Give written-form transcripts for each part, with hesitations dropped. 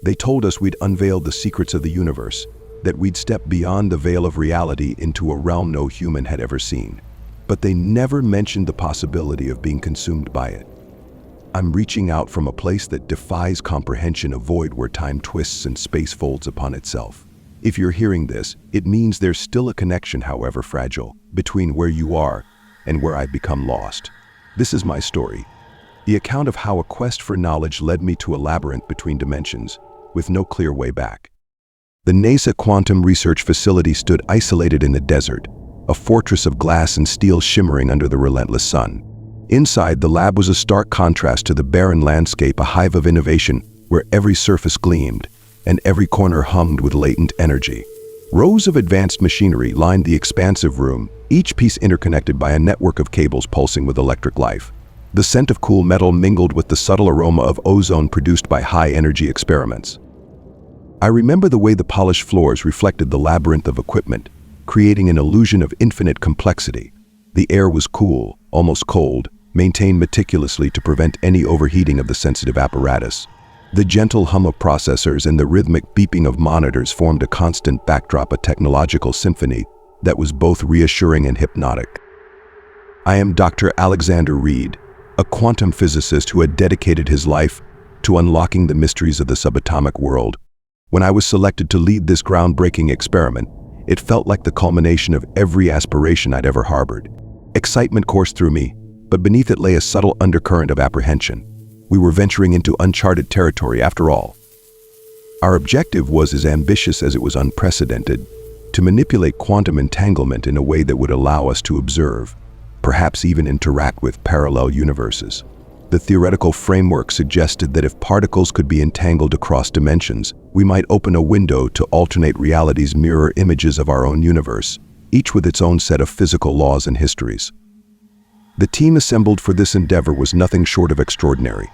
They told us we'd unveiled the secrets of the universe, that we'd step beyond the veil of reality into a realm no human had ever seen. But they never mentioned the possibility of being consumed by it. I'm reaching out from a place that defies comprehension, a void where time twists and space folds upon itself. If you're hearing this, it means there's still a connection, however fragile, between where you are and where I've become lost. This is my story, the account of how a quest for knowledge led me to a labyrinth between dimensions, with no clear way back. The NASA Quantum Research Facility stood isolated in the desert, a fortress of glass and steel shimmering under the relentless sun. Inside, the lab was a stark contrast to the barren landscape, a hive of innovation where every surface gleamed and every corner hummed with latent energy. Rows of advanced machinery lined the expansive room, each piece interconnected by a network of cables pulsing with electric life. The scent of cool metal mingled with the subtle aroma of ozone produced by high-energy experiments. I remember the way the polished floors reflected the labyrinth of equipment, creating an illusion of infinite complexity. The air was cool, almost cold, maintained meticulously to prevent any overheating of the sensitive apparatus. The gentle hum of processors and the rhythmic beeping of monitors formed a constant backdrop, a technological symphony that was both reassuring and hypnotic. I am Dr. Alexander Reed, a quantum physicist who had dedicated his life to unlocking the mysteries of the subatomic world. When I was selected to lead this groundbreaking experiment, it felt like the culmination of every aspiration I'd ever harbored. Excitement coursed through me, but beneath it lay a subtle undercurrent of apprehension. We were venturing into uncharted territory after all. Our objective was as ambitious as it was unprecedented: to manipulate quantum entanglement in a way that would allow us to observe, perhaps even interact with, parallel universes. The theoretical framework suggested that if particles could be entangled across dimensions, we might open a window to alternate realities, mirror images of our own universe, each with its own set of physical laws and histories. The team assembled for this endeavor was nothing short of extraordinary.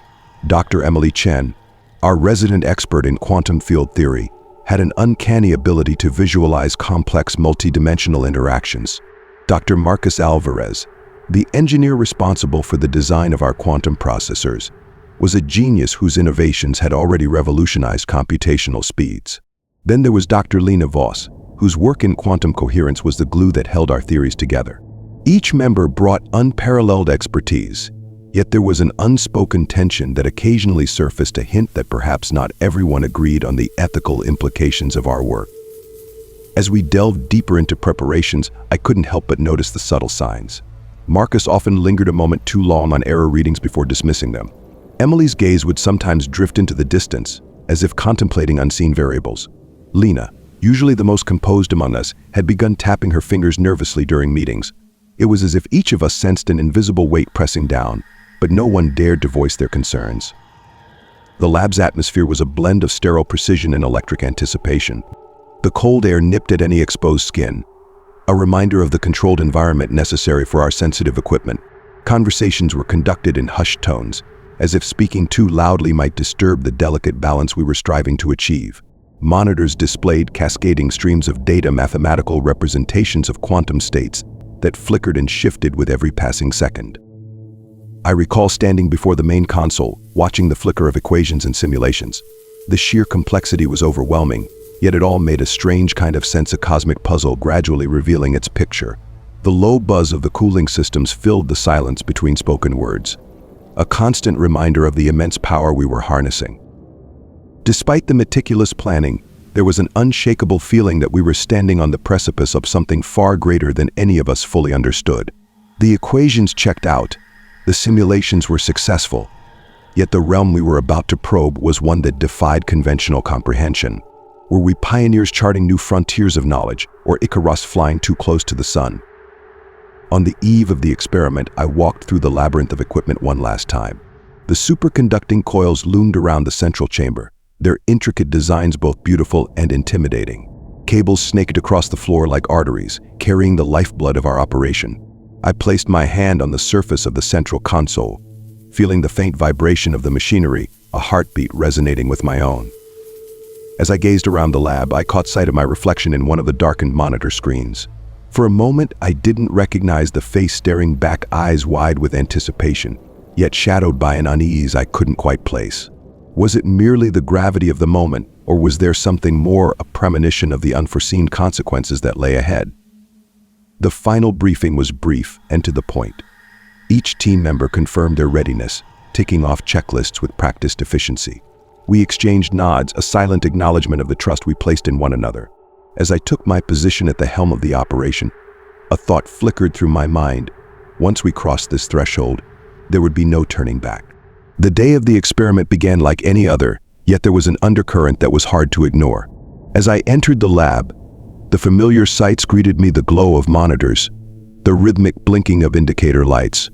Dr. Emily Chen, our resident expert in quantum field theory, had an uncanny ability to visualize complex multidimensional interactions. Dr. Marcus Alvarez, the engineer responsible for the design of our quantum processors, was a genius whose innovations had already revolutionized computational speeds. Then there was Dr. Lena Voss, whose work in quantum coherence was the glue that held our theories together. Each member brought unparalleled expertise, yet there was an unspoken tension that occasionally surfaced, a hint that perhaps not everyone agreed on the ethical implications of our work. As we delved deeper into preparations, I couldn't help but notice the subtle signs. Marcus often lingered a moment too long on error readings before dismissing them. Emily's gaze would sometimes drift into the distance, as if contemplating unseen variables. Lena, usually the most composed among us, had begun tapping her fingers nervously during meetings. It was as if each of us sensed an invisible weight pressing down, but no one dared to voice their concerns. The lab's atmosphere was a blend of sterile precision and electric anticipation. The cold air nipped at any exposed skin, a reminder of the controlled environment necessary for our sensitive equipment. Conversations were conducted in hushed tones, as if speaking too loudly might disturb the delicate balance we were striving to achieve. Monitors displayed cascading streams of data, mathematical representations of quantum states that flickered and shifted with every passing second. I recall standing before the main console, watching the flicker of equations and simulations. The sheer complexity was overwhelming, yet it all made a strange kind of sense, a cosmic puzzle gradually revealing its picture. The low buzz of the cooling systems filled the silence between spoken words, a constant reminder of the immense power we were harnessing. Despite the meticulous planning, there was an unshakable feeling that we were standing on the precipice of something far greater than any of us fully understood. The equations checked out, the simulations were successful, yet the realm we were about to probe was one that defied conventional comprehension. Were we pioneers charting new frontiers of knowledge, or Icarus flying too close to the sun? On the eve of the experiment, I walked through the labyrinth of equipment one last time. The superconducting coils loomed around the central chamber, their intricate designs both beautiful and intimidating. Cables snaked across the floor like arteries, carrying the lifeblood of our operation. I placed my hand on the surface of the central console, feeling the faint vibration of the machinery, a heartbeat resonating with my own. As I gazed around the lab, I caught sight of my reflection in one of the darkened monitor screens. For a moment, I didn't recognize the face staring back, eyes wide with anticipation, yet shadowed by an unease I couldn't quite place. Was it merely the gravity of the moment, or was there something more, a premonition of the unforeseen consequences that lay ahead? The final briefing was brief and to the point. Each team member confirmed their readiness, ticking off checklists with practiced efficiency. We exchanged nods, a silent acknowledgement of the trust we placed in one another. As I took my position at the helm of the operation, a thought flickered through my mind. Once we crossed this threshold, there would be no turning back. The day of the experiment began like any other, yet there was an undercurrent that was hard to ignore. As I entered the lab, the familiar sights greeted me: the glow of monitors, the rhythmic blinking of indicator lights,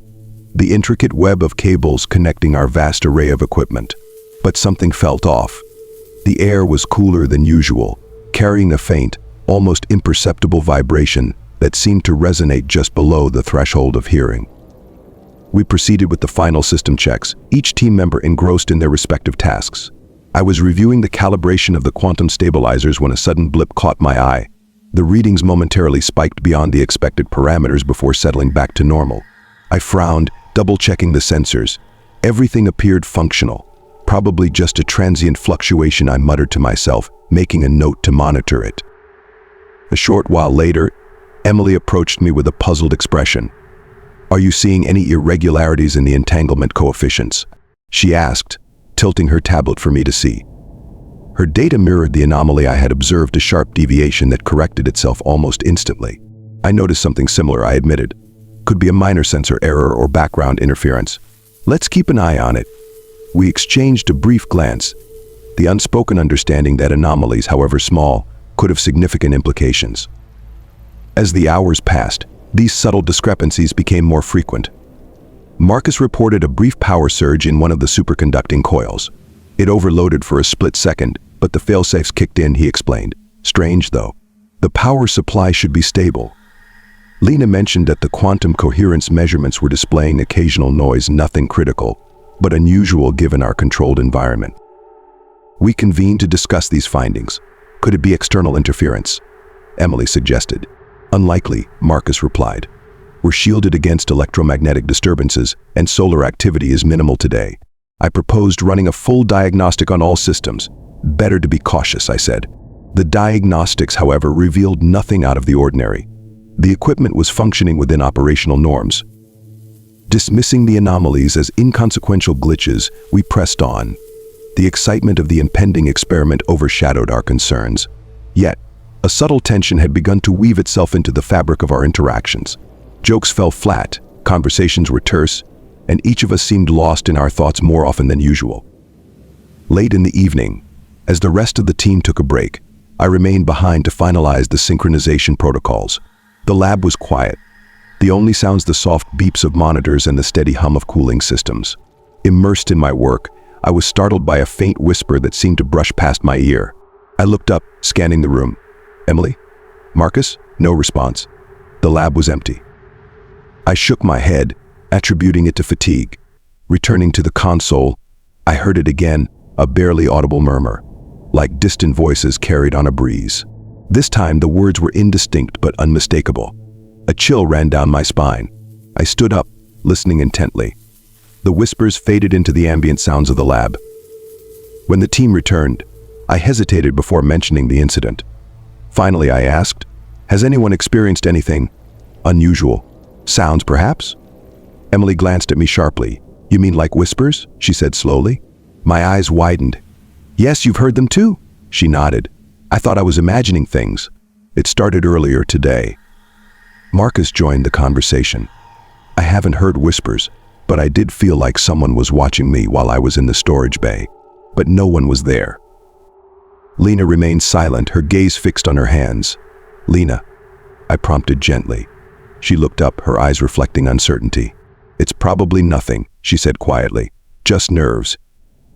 the intricate web of cables connecting our vast array of equipment. But something felt off. The air was cooler than usual, carrying a faint, almost imperceptible vibration that seemed to resonate just below the threshold of hearing. We proceeded with the final system checks, each team member engrossed in their respective tasks. I was reviewing the calibration of the quantum stabilizers when a sudden blip caught my eye. The readings momentarily spiked beyond the expected parameters before settling back to normal. I frowned, double-checking the sensors. Everything appeared functional. Probably just a transient fluctuation, I muttered to myself, making a note to monitor it. A short while later, Emily approached me with a puzzled expression. "Are you seeing any irregularities in the entanglement coefficients?" she asked, tilting her tablet for me to see. Her data mirrored the anomaly I had observed, a sharp deviation that corrected itself almost instantly. "I noticed something similar," I admitted. "Could be a minor sensor error or background interference. Let's keep an eye on it." We exchanged a brief glance, the unspoken understanding that anomalies, however small, could have significant implications. As the hours passed, these subtle discrepancies became more frequent. Marcus reported a brief power surge in one of the superconducting coils. It overloaded for a split second, but the failsafes kicked in, he explained. Strange, though. The power supply should be stable. Lena mentioned that the quantum coherence measurements were displaying occasional noise, nothing critical, but unusual given our controlled environment. We convened to discuss these findings. Could it be external interference? Emily suggested. Unlikely, Marcus replied. We're shielded against electromagnetic disturbances, and solar activity is minimal today. I proposed running a full diagnostic on all systems. Better to be cautious, I said. The diagnostics, however, revealed nothing out of the ordinary. The equipment was functioning within operational norms. Dismissing the anomalies as inconsequential glitches, we pressed on. The excitement of the impending experiment overshadowed our concerns. Yet, a subtle tension had begun to weave itself into the fabric of our interactions. Jokes fell flat, conversations were terse, and each of us seemed lost in our thoughts more often than usual. Late in the evening, as the rest of the team took a break, I remained behind to finalize the synchronization protocols. The lab was quiet. The only sounds the soft beeps of monitors and the steady hum of cooling systems. Immersed in my work, I was startled by a faint whisper that seemed to brush past my ear. I looked up, scanning the room. Emily? Marcus? No response. The lab was empty. I shook my head, attributing it to fatigue. Returning to the console, I heard it again, a barely audible murmur, like distant voices carried on a breeze. This time the words were indistinct but unmistakable. A chill ran down my spine. I stood up, listening intently. The whispers faded into the ambient sounds of the lab. When the team returned, I hesitated before mentioning the incident. Finally, I asked, "Has anyone experienced anything unusual? Sounds, perhaps?" Emily glanced at me sharply. "You mean like whispers?" she said slowly. My eyes widened. "Yes, you've heard them too," she nodded. "I thought I was imagining things. It started earlier today." Marcus joined the conversation. "I haven't heard whispers, but I did feel like someone was watching me while I was in the storage bay. But no one was there." Lena remained silent, her gaze fixed on her hands. "Lena," I prompted gently. She looked up, her eyes reflecting uncertainty. "It's probably nothing," she said quietly. "Just nerves.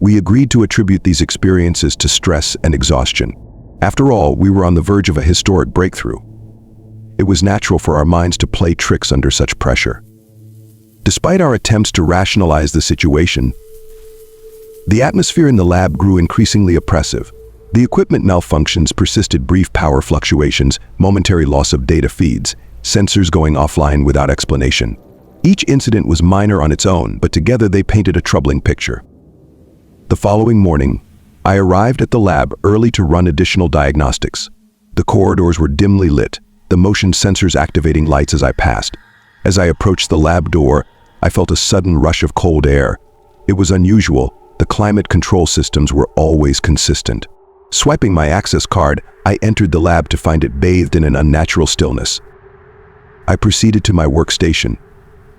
We agreed to attribute these experiences to stress and exhaustion. After all, we were on the verge of a historic breakthrough. It was natural for our minds to play tricks under such pressure." Despite our attempts to rationalize the situation, the atmosphere in the lab grew increasingly oppressive. The equipment malfunctions persisted, brief power fluctuations, momentary loss of data feeds, sensors going offline without explanation. Each incident was minor on its own, but together they painted a troubling picture. The following morning, I arrived at the lab early to run additional diagnostics. The corridors were dimly lit, the motion sensors activating lights as I passed. As I approached the lab door, I felt a sudden rush of cold air. It was unusual. The climate control systems were always consistent. Swiping my access card, I entered the lab to find it bathed in an unnatural stillness. I proceeded to my workstation,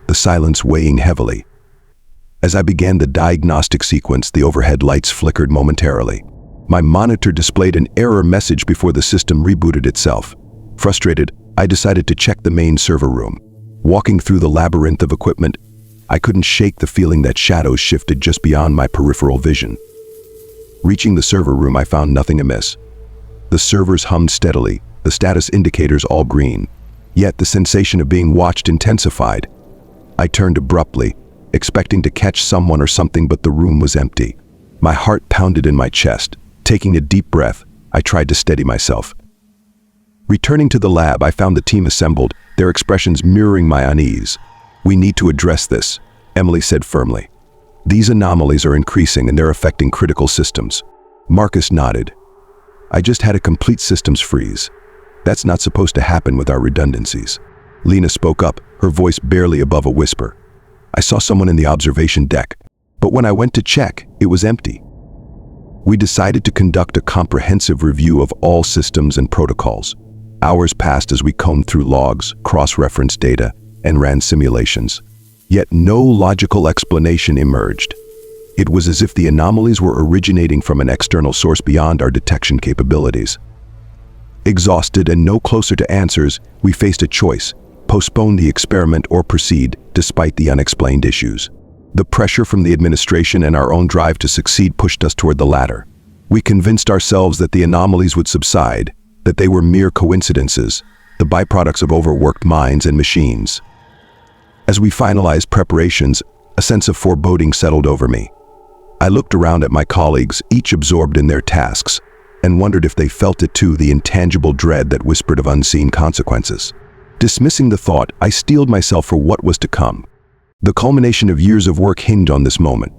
the silence weighing heavily. As I began the diagnostic sequence, the overhead lights flickered momentarily. My monitor displayed an error message before the system rebooted itself. Frustrated, I decided to check the main server room. Walking through the labyrinth of equipment, I couldn't shake the feeling that shadows shifted just beyond my peripheral vision. Reaching the server room, I found nothing amiss. The servers hummed steadily, the status indicators all green. Yet the sensation of being watched intensified. I turned abruptly, expecting to catch someone or something, but the room was empty. My heart pounded in my chest. Taking a deep breath, I tried to steady myself. Returning to the lab, I found the team assembled, their expressions mirroring my unease. "We need to address this," Emily said firmly. "These anomalies are increasing and they're affecting critical systems." Marcus nodded. "I just had a complete systems freeze. That's not supposed to happen with our redundancies." Lena spoke up, her voice barely above a whisper. "I saw someone in the observation deck, but when I went to check, it was empty." We decided to conduct a comprehensive review of all systems and protocols. Hours passed as we combed through logs, cross-referenced data, and ran simulations. Yet no logical explanation emerged. It was as if the anomalies were originating from an external source beyond our detection capabilities. Exhausted and no closer to answers, we faced a choice: postpone the experiment or proceed, despite the unexplained issues. The pressure from the administration and our own drive to succeed pushed us toward the latter. We convinced ourselves that the anomalies would subside, that they were mere coincidences, the byproducts of overworked minds and machines. As we finalized preparations, a sense of foreboding settled over me. I looked around at my colleagues, each absorbed in their tasks, and wondered if they felt it too, the intangible dread that whispered of unseen consequences. Dismissing the thought, I steeled myself for what was to come. The culmination of years of work hinged on this moment.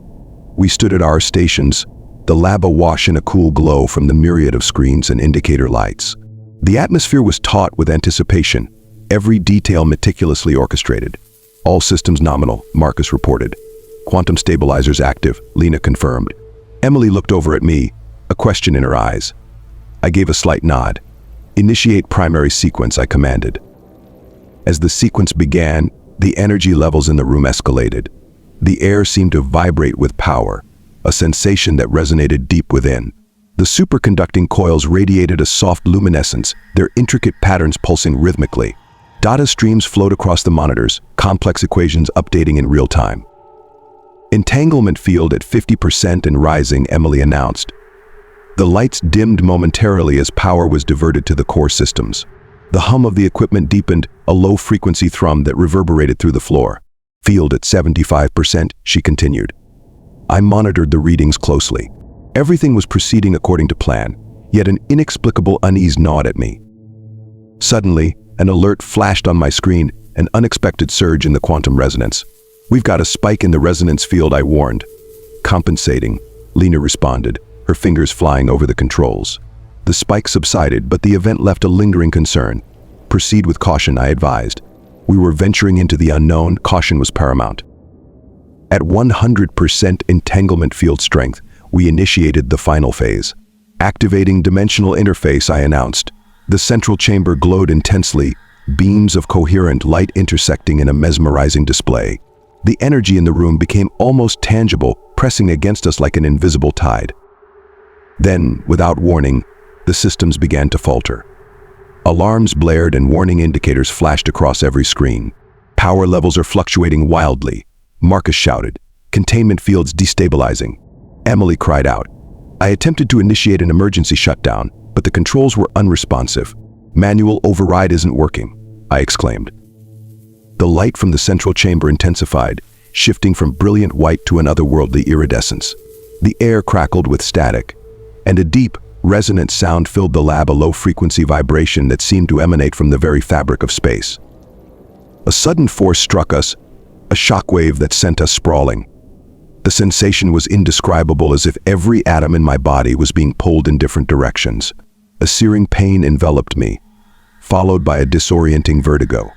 We stood at our stations, the lab awash in a cool glow from the myriad of screens and indicator lights. The atmosphere was taut with anticipation, every detail meticulously orchestrated. "All systems nominal," Marcus reported. "Quantum stabilizers active," Lena confirmed. Emily looked over at me, a question in her eyes. I gave a slight nod. "Initiate primary sequence," I commanded. As the sequence began, the energy levels in the room escalated. The air seemed to vibrate with power, a sensation that resonated deep within. The superconducting coils radiated a soft luminescence, their intricate patterns pulsing rhythmically. Data streams flowed across the monitors, complex equations updating in real time. "Entanglement field at 50% and rising," Emily announced. The lights dimmed momentarily as power was diverted to the core systems. The hum of the equipment deepened, a low-frequency thrum that reverberated through the floor. "Field at 75%, she continued. I monitored the readings closely. Everything was proceeding according to plan, yet an inexplicable unease gnawed at me. Suddenly, an alert flashed on my screen, an unexpected surge in the quantum resonance. "We've got a spike in the resonance field," I warned. "Compensating," Lena responded, her fingers flying over the controls. The spike subsided, but the event left a lingering concern. "Proceed with caution," I advised. We were venturing into the unknown, caution was paramount. At 100% entanglement field strength, we initiated the final phase. "Activating dimensional interface," I announced. The central chamber glowed intensely, beams of coherent light intersecting in a mesmerizing display. The energy in the room became almost tangible, pressing against us like an invisible tide. Then, without warning, the systems began to falter. Alarms blared and warning indicators flashed across every screen. "Power levels are fluctuating wildly," Marcus shouted. "Containment fields destabilizing." Emily cried out. I attempted to initiate an emergency shutdown, but the controls were unresponsive. "Manual override isn't working," I exclaimed. The light from the central chamber intensified, shifting from brilliant white to an otherworldly iridescence. The air crackled with static, and a deep, resonant sound filled the lab, a low-frequency vibration that seemed to emanate from the very fabric of space. A sudden force struck us, a shockwave that sent us sprawling. The sensation was indescribable, as if every atom in my body was being pulled in different directions. A searing pain enveloped me, followed by a disorienting vertigo.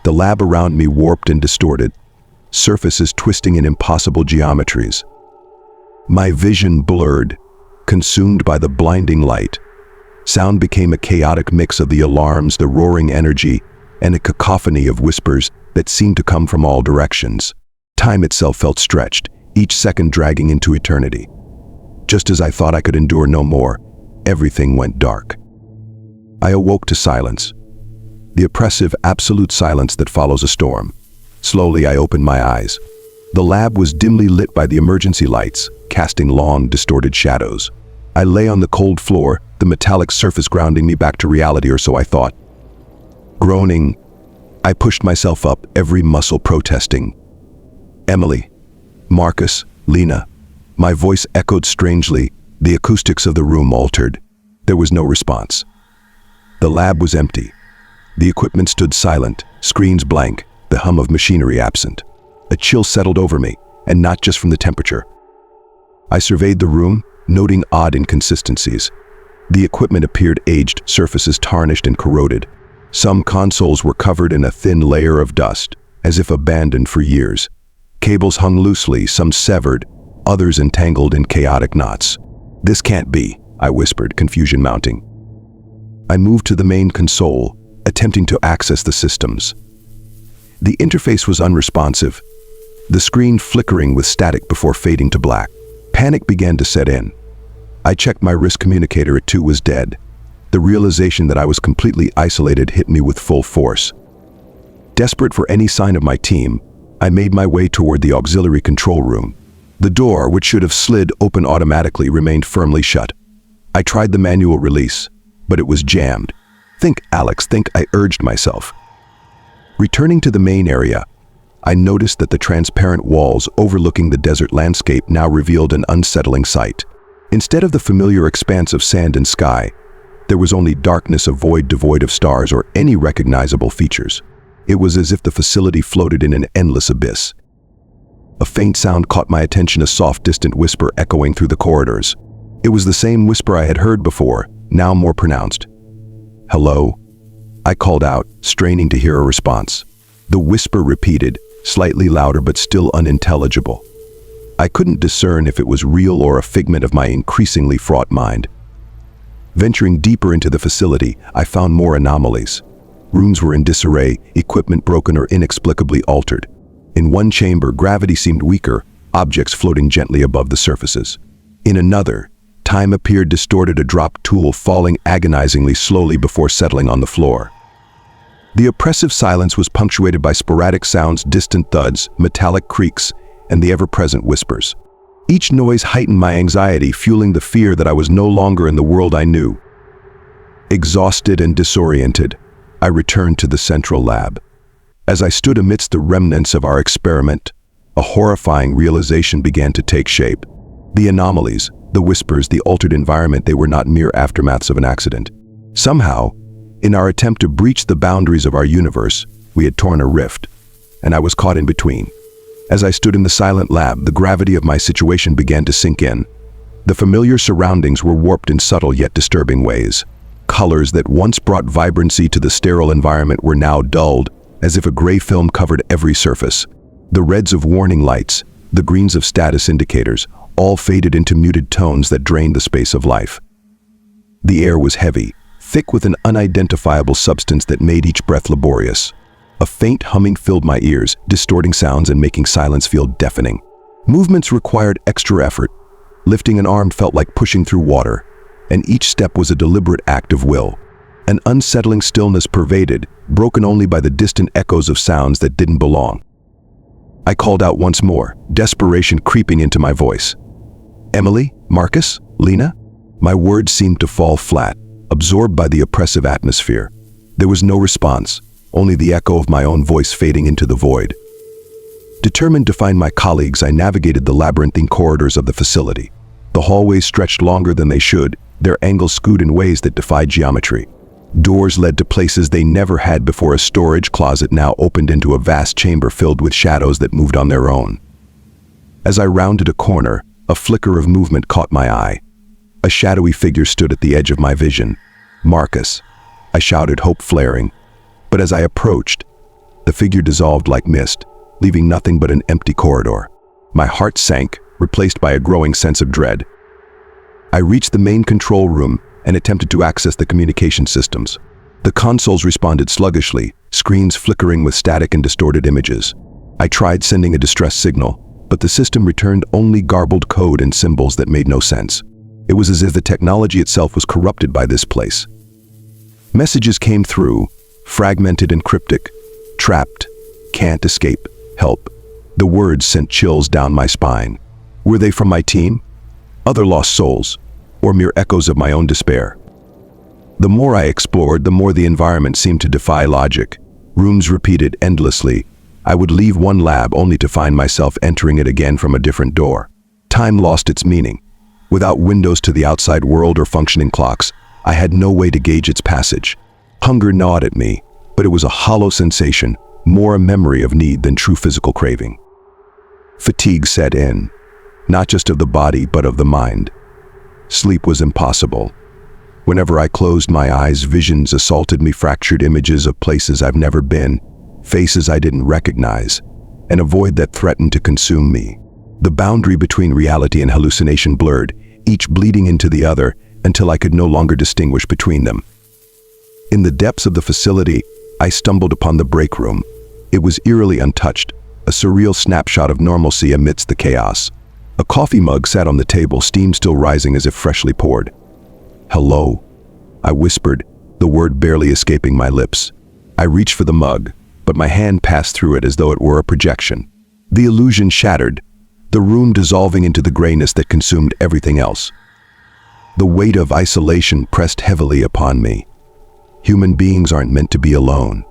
The lab around me warped and distorted, surfaces twisting in impossible geometries. My vision blurred, consumed by the blinding light. Sound became a chaotic mix of the alarms, the roaring energy, and a cacophony of whispers that seemed to come from all directions. Time itself felt stretched, each second dragging into eternity. Just as I thought I could endure no more, everything went dark. I awoke to silence, the oppressive, absolute silence that follows a storm. Slowly, I opened my eyes. The lab was dimly lit by the emergency lights, casting long, distorted shadows. I lay on the cold floor, the metallic surface grounding me back to reality, or so I thought. Groaning, I pushed myself up, every muscle protesting. Emily, Marcus, Lena. My voice echoed strangely, the acoustics of the room altered. There was no response. The lab was empty. The equipment stood silent, screens blank, the hum of machinery absent. A chill settled over me, and not just from the temperature. I surveyed the room, noting odd inconsistencies. The equipment appeared aged, surfaces tarnished and corroded. Some consoles were covered in a thin layer of dust, as if abandoned for years. Cables hung loosely, some severed, others entangled in chaotic knots. "This can't be," I whispered, confusion mounting. I moved to the main console, attempting to access the systems. The interface was unresponsive, the screen flickering with static before fading to black. Panic began to set in. I checked my wrist communicator, it too was dead. The realization that I was completely isolated hit me with full force. Desperate for any sign of my team, I made my way toward the auxiliary control room. The door, which should have slid open automatically, remained firmly shut. I tried the manual release, but it was jammed. "Think, Alex, think," I urged myself. Returning to the main area, I noticed that the transparent walls overlooking the desert landscape now revealed an unsettling sight. Instead of the familiar expanse of sand and sky, there was only darkness, a void devoid of stars or any recognizable features. It was as if the facility floated in an endless abyss. A faint sound caught my attention, a soft, distant whisper echoing through the corridors. It was the same whisper I had heard before, now more pronounced. "Hello?" I called out, straining to hear a response. The whisper repeated, slightly louder but still unintelligible. I couldn't discern if it was real or a figment of my increasingly fraught mind. Venturing deeper into the facility, I found more anomalies. Rooms were in disarray, equipment broken or inexplicably altered. In one chamber, gravity seemed weaker, objects floating gently above the surfaces. In another, time appeared distorted, a dropped tool falling agonizingly slowly before settling on the floor. The oppressive silence was punctuated by sporadic sounds, distant thuds, metallic creaks, and the ever-present whispers. Each noise heightened my anxiety, fueling the fear that I was no longer in the world I knew. Exhausted and disoriented, I returned to the central lab. As I stood amidst the remnants of our experiment, a horrifying realization began to take shape. The anomalies, the whispers, the altered environment, they were not mere aftermaths of an accident. Somehow, in our attempt to breach the boundaries of our universe, we had torn a rift, and I was caught in between. As I stood in the silent lab, the gravity of my situation began to sink in. The familiar surroundings were warped in subtle yet disturbing ways. Colors that once brought vibrancy to the sterile environment were now dulled, as if a gray film covered every surface. The reds of warning lights, the greens of status indicators, all faded into muted tones that drained the space of life. The air was heavy, thick with an unidentifiable substance that made each breath laborious. A faint humming filled my ears, distorting sounds and making silence feel deafening. Movements required extra effort. Lifting an arm felt like pushing through water, and each step was a deliberate act of will. An unsettling stillness pervaded, broken only by the distant echoes of sounds that didn't belong. I called out once more, desperation creeping into my voice. "Emily? Marcus? Lena?" My words seemed to fall flat, absorbed by the oppressive atmosphere. There was no response, only the echo of my own voice fading into the void. Determined to find my colleagues, I navigated the labyrinthine corridors of the facility. The hallways stretched longer than they should, their angles skewed in ways that defied geometry. Doors led to places they never had before. A storage closet now opened into a vast chamber filled with shadows that moved on their own. As I rounded a corner, a flicker of movement caught my eye. A shadowy figure stood at the edge of my vision. "Marcus," I shouted, hope flaring. But as I approached, the figure dissolved like mist, leaving nothing but an empty corridor. My heart sank, replaced by a growing sense of dread. I reached the main control room and attempted to access the communication systems. The consoles responded sluggishly, screens flickering with static and distorted images. I tried sending a distress signal, but the system returned only garbled code and symbols that made no sense. It was as if the technology itself was corrupted by this place. Messages came through, fragmented and cryptic. "Trapped. Can't escape. Help." The words sent chills down my spine. Were they from my team? Other lost souls? Or mere echoes of my own despair? The more I explored, the more the environment seemed to defy logic. Rooms repeated endlessly. I would leave one lab only to find myself entering it again from a different door. Time lost its meaning. Without windows to the outside world or functioning clocks, I had no way to gauge its passage. Hunger gnawed at me, but it was a hollow sensation, more a memory of need than true physical craving. Fatigue set in, not just of the body but of the mind. Sleep was impossible. Whenever I closed my eyes, visions assaulted me, fractured images of places I've never been, faces I didn't recognize, and a void that threatened to consume me. The boundary between reality and hallucination blurred, each bleeding into the other, until I could no longer distinguish between them. In the depths of the facility, I stumbled upon the break room. It was eerily untouched, a surreal snapshot of normalcy amidst the chaos. A coffee mug sat on the table, steam still rising as if freshly poured. "Hello?" I whispered, the word barely escaping my lips. I reached for the mug, but my hand passed through it as though it were a projection. The illusion shattered, the room dissolving into the grayness that consumed everything else. The weight of isolation pressed heavily upon me. Human beings aren't meant to be alone,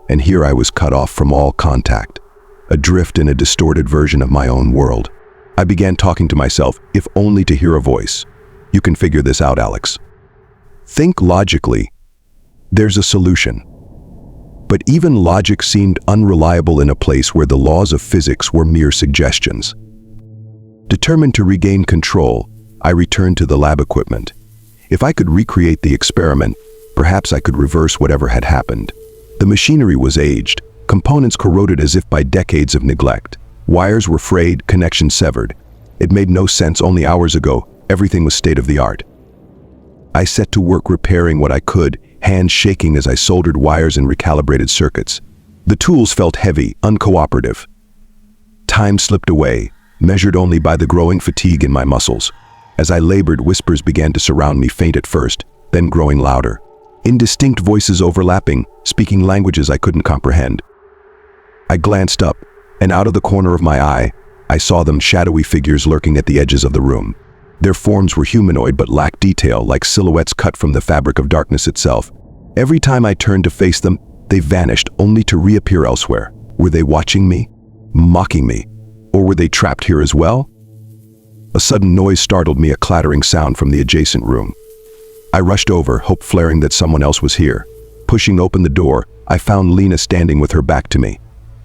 and here I was cut off from all contact, adrift in a distorted version of my own world. I began talking to myself, if only to hear a voice. "You can figure this out, Alex. Think logically. There's a solution." But even logic seemed unreliable in a place where the laws of physics were mere suggestions. Determined to regain control, I returned to the lab equipment. If I could recreate the experiment, perhaps I could reverse whatever had happened. The machinery was aged, components corroded as if by decades of neglect. Wires were frayed, connections severed. It made no sense. Only hours ago, everything was state-of-the-art. I set to work repairing what I could, hands shaking as I soldered wires and recalibrated circuits. The tools felt heavy, uncooperative. Time slipped away, measured only by the growing fatigue in my muscles. As I labored, whispers began to surround me, faint at first, then growing louder. Indistinct voices overlapping, speaking languages I couldn't comprehend. I glanced up, and out of the corner of my eye, I saw them, shadowy figures lurking at the edges of the room. Their forms were humanoid but lacked detail, like silhouettes cut from the fabric of darkness itself. Every time I turned to face them, they vanished, only to reappear elsewhere. Were they watching me? Mocking me? Or were they trapped here as well? A sudden noise startled me, a clattering sound from the adjacent room. I rushed over, hope flaring that someone else was here. Pushing open the door, I found Lena standing with her back to me.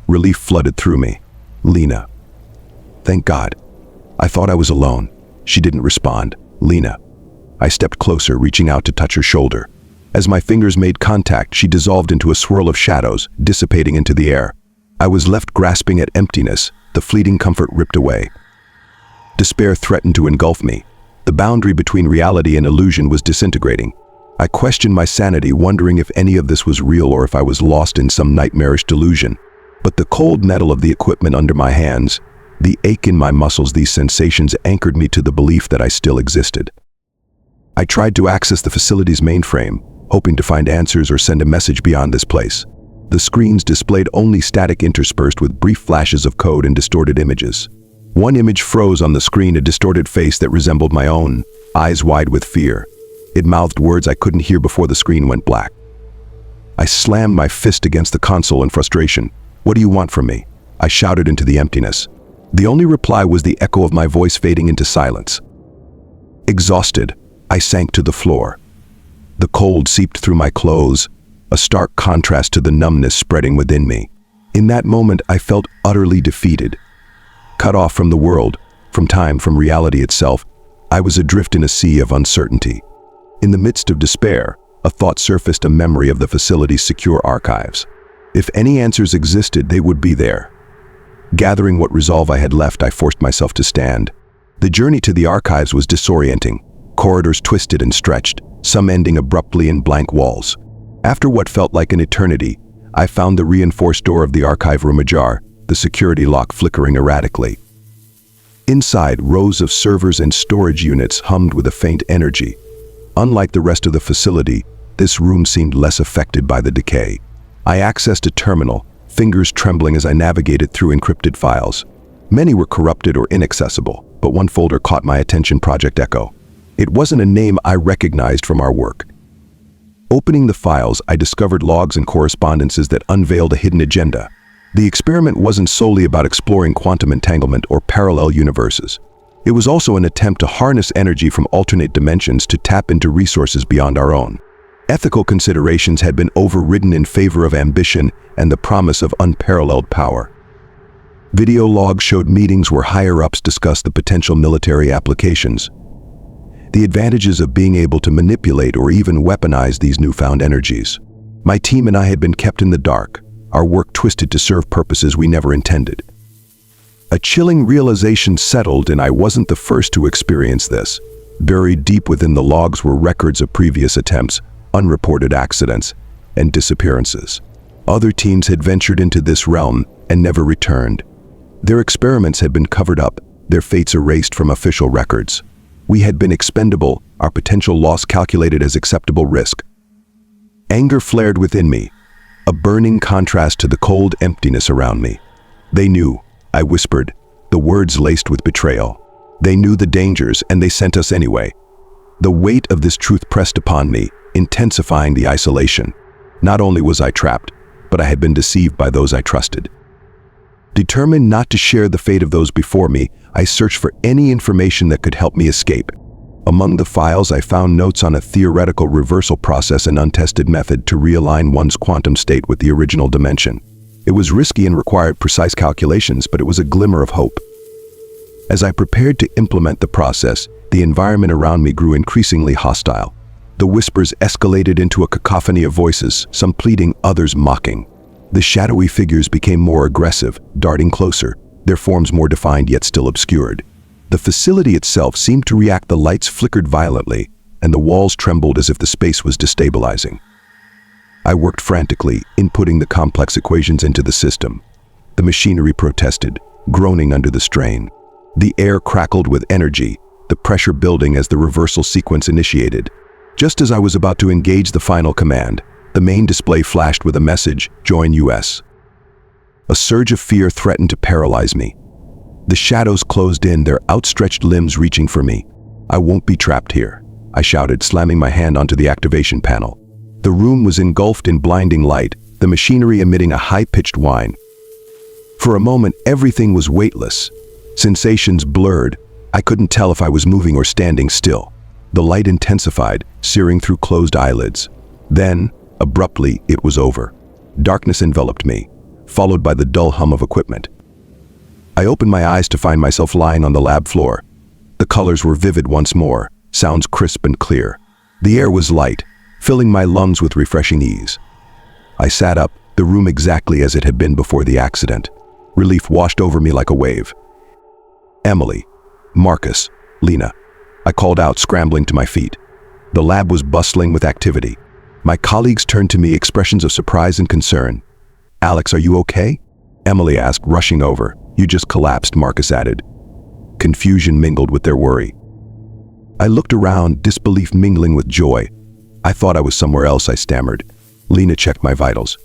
Relief flooded through me. Lena. Thank God. I thought I was alone. She didn't respond. Lena. I stepped closer, reaching out to touch her shoulder. As my fingers made contact, she dissolved into a swirl of shadows, dissipating into the air. I was left grasping at emptiness, the fleeting comfort ripped away. Despair threatened to engulf me. The boundary between reality and illusion was disintegrating. I questioned my sanity, wondering if any of this was real or if I was lost in some nightmarish delusion. But the cold metal of the equipment under my hands, the ache in my muscles, these sensations anchored me to the belief that I still existed. I tried to access the facility's mainframe, hoping to find answers or send a message beyond this place. The screens displayed only static interspersed with brief flashes of code and distorted images. One image froze on the screen, a distorted face that resembled my own, eyes wide with fear. It mouthed words I couldn't hear before the screen went black. I slammed my fist against the console in frustration. "What do you want from me?" I shouted into the emptiness. The only reply was the echo of my voice fading into silence. Exhausted, I sank to the floor. The cold seeped through my clothes, a stark contrast to the numbness spreading within me. In that moment, I felt utterly defeated. Cut off from the world, from time, from reality itself. I was adrift in a sea of uncertainty. In the midst of despair, a thought surfaced, a memory of the facility's secure archives. If any answers existed, they would be there. Gathering what resolve I had left, I forced myself to stand. The journey to the archives was disorienting. Corridors twisted and stretched, some ending abruptly in blank walls. After what felt like an eternity, I found the reinforced door of the archive room ajar, the security lock flickering erratically. Inside, rows of servers and storage units hummed with a faint energy. Unlike the rest of the facility, this room seemed less affected by the decay. I accessed a terminal, fingers trembling as I navigated through encrypted files. Many were corrupted or inaccessible, but one folder caught my attention: Project Echo. It wasn't a name I recognized from our work. Opening the files, I discovered logs and correspondences that unveiled a hidden agenda. The experiment wasn't solely about exploring quantum entanglement or parallel universes. It was also an attempt to harness energy from alternate dimensions to tap into resources beyond our own. Ethical considerations had been overridden in favor of ambition and the promise of unparalleled power. Video logs showed meetings where higher-ups discussed the potential military applications, the advantages of being able to manipulate or even weaponize these newfound energies. My team and I had been kept in the dark, our work twisted to serve purposes we never intended. A chilling realization settled, and I wasn't the first to experience this. Buried deep within the logs were records of previous attempts, unreported accidents, and disappearances. Other teams had ventured into this realm and never returned. Their experiments had been covered up, their fates erased from official records. We had been expendable, our potential loss calculated as acceptable risk. Anger flared within me, a burning contrast to the cold emptiness around me. They knew, I whispered, the words laced with betrayal. They knew the dangers, and they sent us anyway. The weight of this truth pressed upon me, intensifying the isolation. Not only was I trapped, but I had been deceived by those I trusted. Determined not to share the fate of those before me, I searched for any information that could help me escape. Among the files, I found notes on a theoretical reversal process, an untested method to realign one's quantum state with the original dimension. It was risky and required precise calculations, but it was a glimmer of hope. As I prepared to implement the process, the environment around me grew increasingly hostile. The whispers escalated into a cacophony of voices, some pleading, others mocking. The shadowy figures became more aggressive, darting closer, their forms more defined yet still obscured. The facility itself seemed to react. The lights flickered violently, and the walls trembled as if the space was destabilizing. I worked frantically, inputting the complex equations into the system. The machinery protested, groaning under the strain. The air crackled with energy, the pressure building as the reversal sequence initiated. Just as I was about to engage the final command, the main display flashed with a message: Join US. A surge of fear threatened to paralyze me. The shadows closed in, their outstretched limbs reaching for me. I won't be trapped here, I shouted, slamming my hand onto the activation panel. The room was engulfed in blinding light, the machinery emitting a high-pitched whine. For a moment, everything was weightless. Sensations blurred. I couldn't tell if I was moving or standing still. The light intensified, searing through closed eyelids. Then, abruptly, it was over. Darkness enveloped me, followed by the dull hum of equipment. I opened my eyes to find myself lying on the lab floor. The colors were vivid once more, sounds crisp and clear. The air was light, filling my lungs with refreshing ease. I sat up, the room exactly as it had been before the accident. Relief washed over me like a wave. Emily, Marcus, Lena. I called out, scrambling to my feet. The lab was bustling with activity. My colleagues turned to me, expressions of surprise and concern. Alex, are you okay? Emily asked, rushing over. You just collapsed, Marcus added. Confusion mingled with their worry. I looked around, disbelief mingling with joy. I thought I was somewhere else, I stammered. Lena checked my vitals.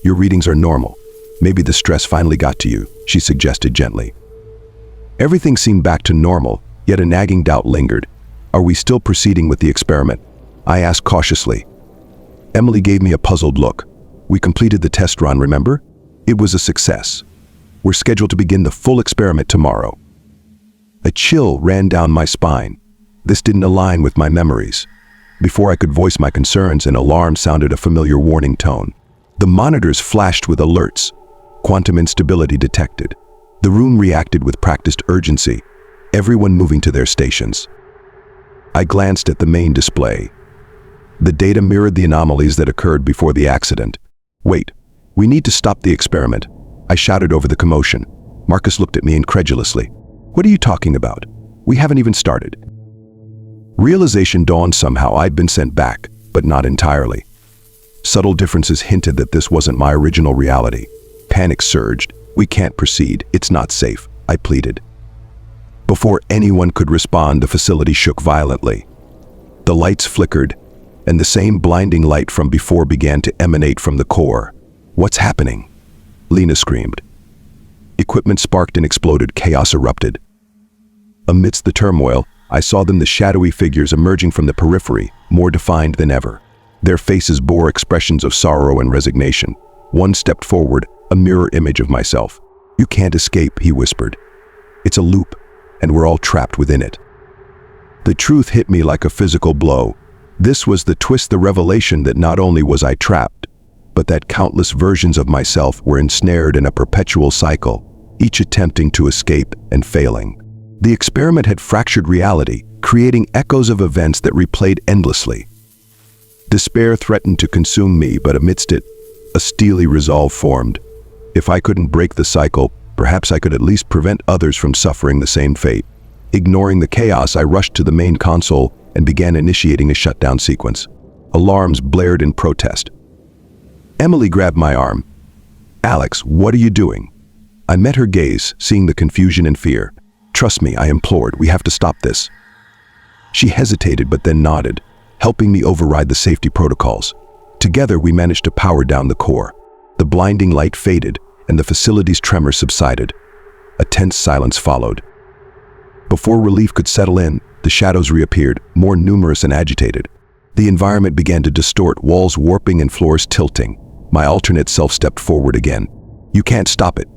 Your readings are normal. Maybe the stress finally got to you, she suggested gently. Everything seemed back to normal, yet a nagging doubt lingered. Are we still proceeding with the experiment? I asked cautiously. Emily gave me a puzzled look. We completed the test run, remember? It was a success. We're scheduled to begin the full experiment tomorrow. A chill ran down my spine. This didn't align with my memories. Before I could voice my concerns, an alarm sounded, a familiar warning tone. The monitors flashed with alerts. Quantum instability detected. The room reacted with practiced urgency. everyone moving to their stations. I glanced at the main display. The data mirrored the anomalies that occurred before the accident. "Wait, we need to stop the experiment," I shouted over the commotion. Marcus looked at me incredulously. "What are you talking about? We haven't even started." Realization dawned somehow. I'd been sent back, but not entirely. Subtle differences hinted that this wasn't my original reality. Panic surged. "We can't proceed. It's not safe," I pleaded. Before anyone could respond, the facility shook violently. The lights flickered, and the same blinding light from before began to emanate from the core. "What's happening?" Lena screamed. Equipment sparked and exploded. Chaos erupted. Amidst the turmoil, I saw them, the shadowy figures emerging from the periphery, more defined than ever. Their faces bore expressions of sorrow and resignation. One stepped forward, a mirror image of myself. "You can't escape," he whispered. "It's a loop, and we're all trapped within it." The truth hit me like a physical blow. This was the twist, the revelation that not only was I trapped, but that countless versions of myself were ensnared in a perpetual cycle, each attempting to escape and failing. The experiment had fractured reality, creating echoes of events that replayed endlessly. Despair threatened to consume me, but amidst it, a steely resolve formed. If I couldn't break the cycle, perhaps I could at least prevent others from suffering the same fate. Ignoring the chaos, I rushed to the main console and began initiating a shutdown sequence. Alarms blared in protest. Emily grabbed my arm. "Alex, what are you doing?" I met her gaze, seeing the confusion and fear. "Trust me," I implored. "We have to stop this." She hesitated but then nodded, helping me override the safety protocols. Together, we managed to power down the core. The blinding light faded, and the facility's tremor subsided. A tense silence followed. Before relief could settle in, the shadows reappeared, more numerous and agitated. The environment began to distort, walls warping and floors tilting. My alternate self stepped forward again. "You can't stop it.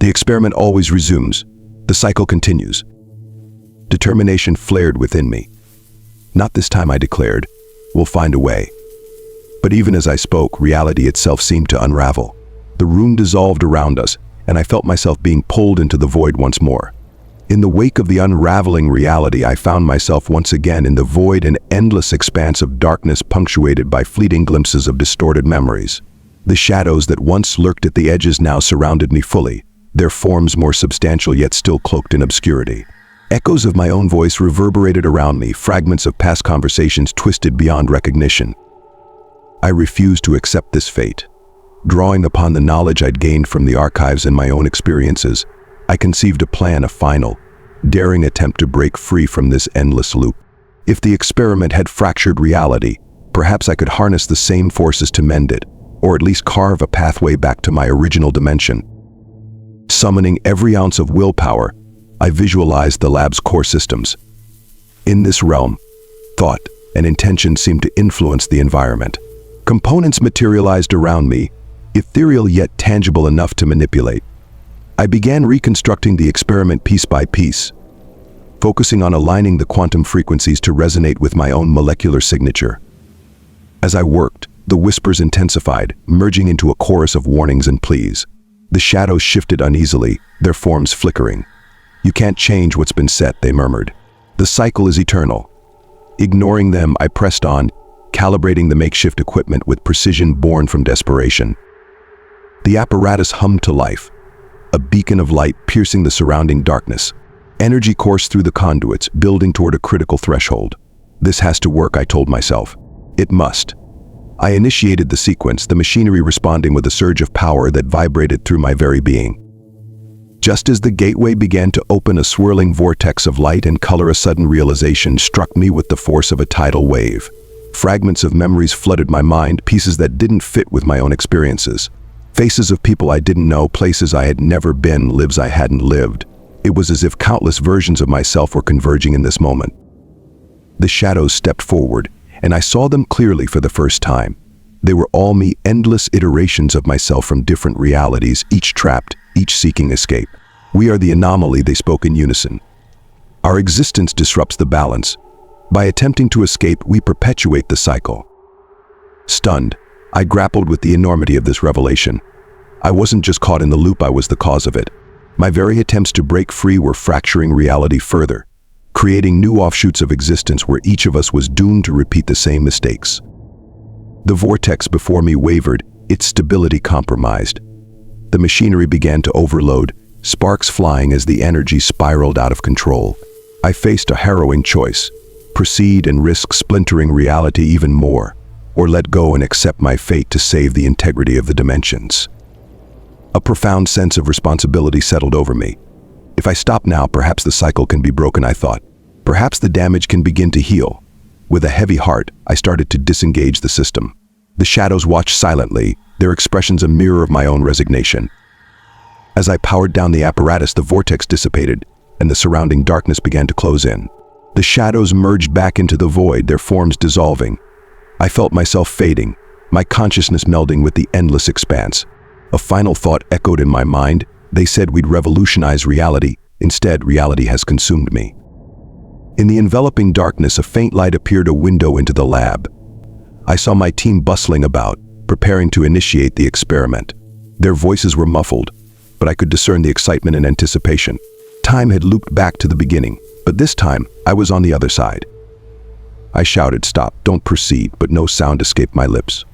The experiment always resumes. The cycle continues." Determination flared within me. "Not this time," I declared. "We'll find a way." But even as I spoke, reality itself seemed to unravel. The room dissolved around us, and I felt myself being pulled into the void once more. In the wake of the unraveling reality, I found myself once again in the void, an endless expanse of darkness punctuated by fleeting glimpses of distorted memories. The shadows that once lurked at the edges now surrounded me fully, their forms more substantial yet still cloaked in obscurity. Echoes of my own voice reverberated around me, fragments of past conversations twisted beyond recognition. I refused to accept this fate. Drawing upon the knowledge I'd gained from the archives and my own experiences, I conceived a plan, a final, daring attempt to break free from this endless loop. If the experiment had fractured reality, perhaps I could harness the same forces to mend it, or at least carve a pathway back to my original dimension. Summoning every ounce of willpower, I visualized the lab's core systems. In this realm, thought and intention seemed to influence the environment. Components materialized around me, ethereal yet tangible enough to manipulate. I began reconstructing the experiment piece by piece, focusing on aligning the quantum frequencies to resonate with my own molecular signature. As I worked, the whispers intensified, merging into a chorus of warnings and pleas. The shadows shifted uneasily, their forms flickering. "You can't change what's been set," they murmured. "The cycle is eternal." Ignoring them, I pressed on, calibrating the makeshift equipment with precision born from desperation. The apparatus hummed to life, a beacon of light piercing the surrounding darkness. Energy coursed through the conduits, building toward a critical threshold. "This has to work," I told myself. "It must." I initiated the sequence, the machinery responding with a surge of power that vibrated through my very being. Just as the gateway began to open, a swirling vortex of light and color, a sudden realization struck me with the force of a tidal wave. Fragments of memories flooded my mind, pieces that didn't fit with my own experiences. Faces of people I didn't know, places I had never been, lives I hadn't lived. It was as if countless versions of myself were converging in this moment. The shadows stepped forward, and I saw them clearly for the first time. They were all me, endless iterations of myself from different realities, each trapped, each seeking escape. "We are the anomaly," they spoke in unison. "Our existence disrupts the balance. By attempting to escape, we perpetuate the cycle." Stunned, I grappled with the enormity of this revelation. I wasn't just caught in the loop, I was the cause of it. My very attempts to break free were fracturing reality further, creating new offshoots of existence where each of us was doomed to repeat the same mistakes. The vortex before me wavered, its stability compromised. The machinery began to overload, sparks flying as the energy spiraled out of control. I faced a harrowing choice: proceed and risk splintering reality even more, or let go and accept my fate to save the integrity of the dimensions. A profound sense of responsibility settled over me. If I stop now, perhaps the cycle can be broken, I thought. Perhaps the damage can begin to heal. With a heavy heart, I started to disengage the system. The shadows watched silently, their expressions a mirror of my own resignation. As I powered down the apparatus, the vortex dissipated, and the surrounding darkness began to close in. The shadows merged back into the void, their forms dissolving. I felt myself fading, my consciousness melding with the endless expanse. A final thought echoed in my mind. They said we'd revolutionize reality. Instead, reality has consumed me. In the enveloping darkness, a faint light appeared, a window into the lab. I saw my team bustling about, preparing to initiate the experiment. Their voices were muffled, but I could discern the excitement and anticipation. Time had looped back to the beginning, but this time I was on the other side. I shouted, "Stop, don't proceed," but no sound escaped my lips.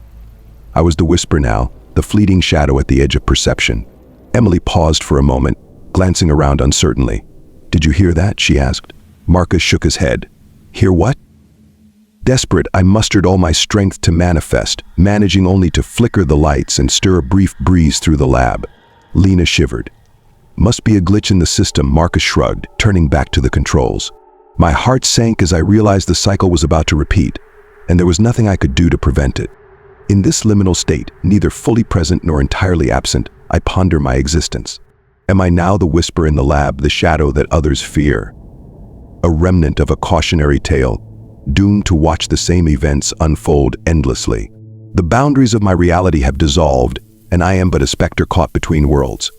I was the whisper now, the fleeting shadow at the edge of perception. Emily paused for a moment, glancing around uncertainly. "Did you hear that?" she asked. Marcus shook his head. "Hear what?" Desperate, I mustered all my strength to manifest, managing only to flicker the lights and stir a brief breeze through the lab. Lena shivered. "Must be a glitch in the system," Marcus shrugged, turning back to the controls. My heart sank as I realized the cycle was about to repeat, and there was nothing I could do to prevent it. In this liminal state, neither fully present nor entirely absent, I ponder my existence. Am I now the whisper in the lab, the shadow that others fear? A remnant of a cautionary tale, doomed to watch the same events unfold endlessly. The boundaries of my reality have dissolved, and I am but a specter caught between worlds.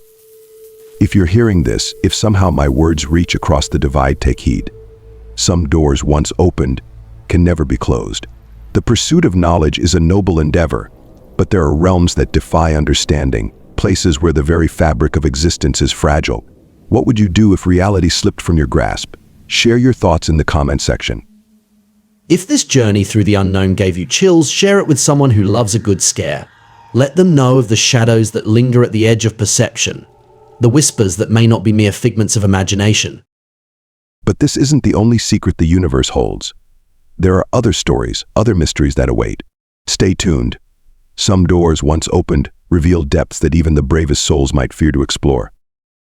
If you're hearing this, if somehow my words reach across the divide, take heed. Some doors once opened can never be closed. The pursuit of knowledge is a noble endeavor, but there are realms that defy understanding, places where the very fabric of existence is fragile. What would you do if reality slipped from your grasp? Share your thoughts in the comment section. If this journey through the unknown gave you chills, share it with someone who loves a good scare. Let them know of the shadows that linger at the edge of perception, the whispers that may not be mere figments of imagination. But this isn't the only secret the universe holds. There are other stories, other mysteries that await. Stay tuned. Some doors once opened reveal depths that even the bravest souls might fear to explore.